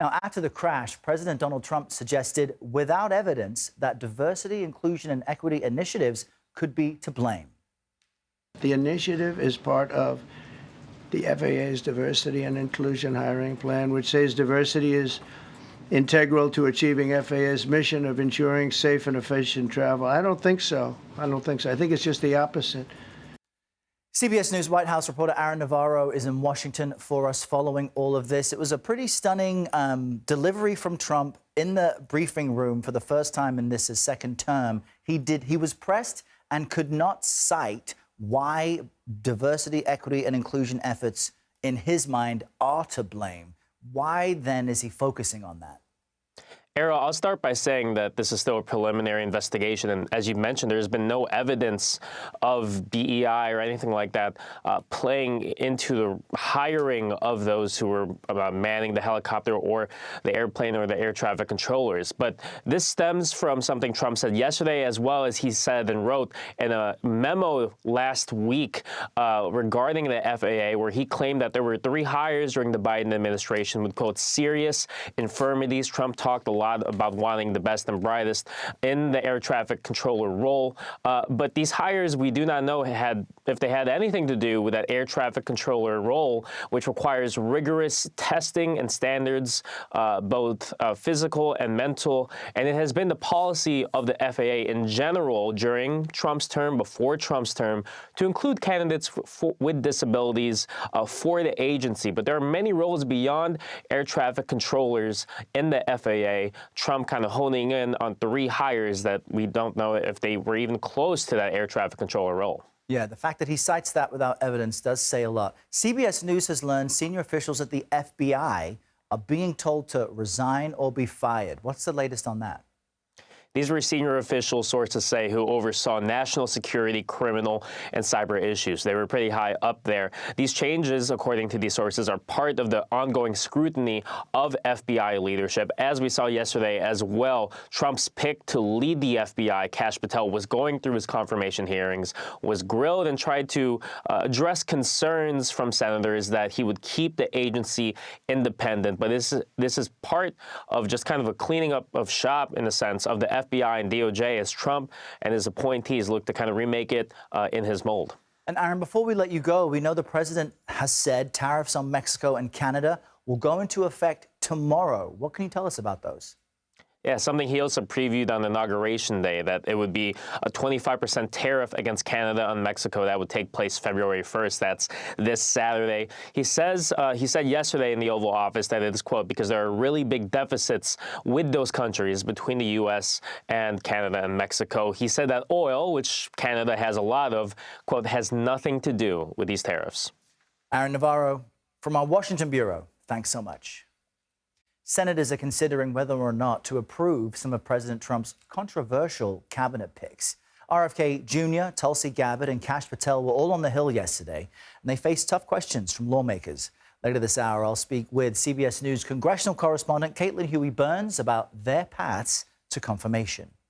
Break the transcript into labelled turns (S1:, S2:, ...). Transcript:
S1: Now, after the crash, President Donald Trump suggested, without evidence, that diversity, inclusion, and equity initiatives could be to blame.
S2: The initiative is part of the FAA's diversity and inclusion hiring plan, which says diversity is integral to achieving FAA's mission of ensuring safe and efficient travel. I don't think so. I think it's just the opposite.
S1: CBS News White House reporter Aaron Navarro is in Washington for us following all of this. It was a pretty stunning delivery from Trump in the briefing room for the first time in this his second term. He was pressed and could not cite why diversity, equity, and inclusion efforts, in his mind, are to blame. Why, then, is he focusing on that?
S3: Errol, I'll start by saying that this is still a preliminary investigation, and as you mentioned, there's been no evidence of DEI or anything like that playing into the hiring of those who were manning the helicopter or the airplane or the air traffic controllers. But this stems from something Trump said yesterday, as well as he said and wrote in a memo last week regarding the FAA, where he claimed that there were 3 hires during the Biden administration with, quote, serious infirmities. Trump talked a lot about wanting the best and brightest in the air traffic controller role. But these hires, we do not know if they had anything to do with that air traffic controller role, which requires rigorous testing and standards, both physical and mental. And it has been the policy of the FAA in general during Trump's term, before Trump's term, to include candidates with disabilities for the agency. But there are many roles beyond air traffic controllers in the FAA. Trump kind of honing in on 3 hires that we don't know if they were even close to that air traffic controller role.
S1: Yeah, the fact that he cites that without evidence does say a lot. CBS News has learned senior officials at the FBI are being told to resign or be fired. What's the latest on that?
S3: These were senior official sources say who oversaw national security, criminal, and cyber issues. They were pretty high up there. These changes, according to these sources, are part of the ongoing scrutiny of FBI leadership. As we saw yesterday as well, Trump's pick to lead the FBI, Kash Patel, was going through his confirmation hearings, was grilled and tried to address concerns from senators that he would keep the agency independent. But this is part of just kind of a cleaning up of shop, in a sense, of the FBI and DOJ, as Trump and his appointees look to kind of remake it in his mold.
S1: And Aaron, before we let you go, we know the president has said tariffs on Mexico and Canada will go into effect tomorrow. What can you tell us about those?
S3: Yeah, something he also previewed on Inauguration Day, that it would be a 25% tariff against Canada on Mexico that would take place February 1st. That's this Saturday. He said yesterday in the Oval Office that it is, quote, because there are really big deficits with those countries between the U.S. and Canada and Mexico. He said that oil, which Canada has a lot of, quote, has nothing to do with these tariffs.
S1: Aaron Navarro from our Washington Bureau, thanks so much. Senators are considering whether or not to approve some of President Trump's controversial cabinet picks. RFK Jr., Tulsi Gabbard, and Kash Patel were all on the Hill yesterday, and they faced tough questions from lawmakers. Later this hour, I'll speak with CBS News congressional correspondent Caitlin Huey-Burns about their paths to confirmation.